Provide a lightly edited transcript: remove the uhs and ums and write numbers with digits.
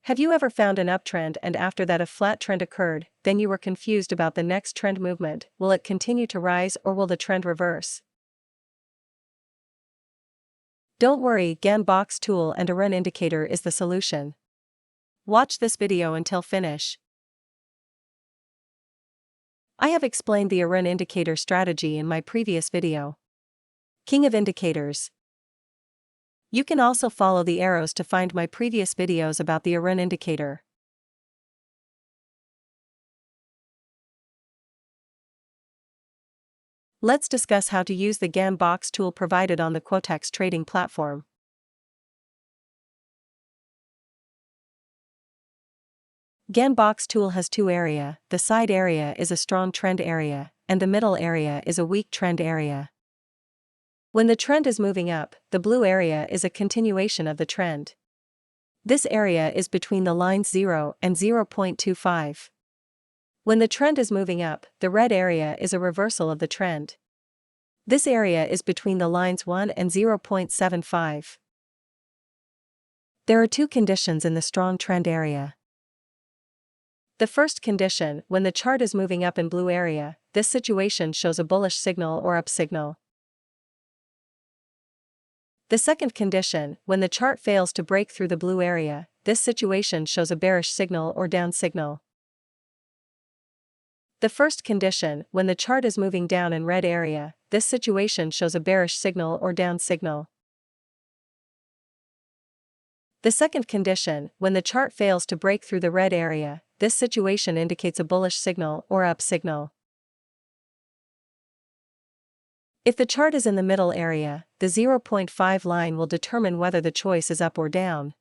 Have you ever found an uptrend and after that a flat trend occurred, then you were confused about the next trend movement? Will it continue to rise or will the trend reverse? Don't worry, Gann box tool and a run indicator is the solution. Watch this video until finish. I have explained the run indicator strategy in my previous video. King of Indicators. You can also follow the arrows to find my previous videos about the run indicator. Let's discuss how to use the Gann box tool provided on the Quotex trading platform. Gann box tool has two areas. The side area is a strong trend area, and the middle area is a weak trend area. When the trend is moving up, the blue area is a continuation of the trend. This area is between the lines 0 and 0.25. When the trend is moving up, the red area is a reversal of the trend. This area is between the lines 1 and 0.75. There are two conditions in the strong trend area. The first condition, when the chart is moving up in blue area, this situation shows a bullish signal or up signal. The second condition, when the chart fails to break through the blue area, this situation shows a bearish signal or down signal. The first condition, when the chart is moving down in red area, this situation shows a bearish signal or down signal. The second condition, when the chart fails to break through the red area, this situation indicates a bullish signal or up signal. If the chart is in the middle area, the 0.5 line will determine whether the choice is up or down.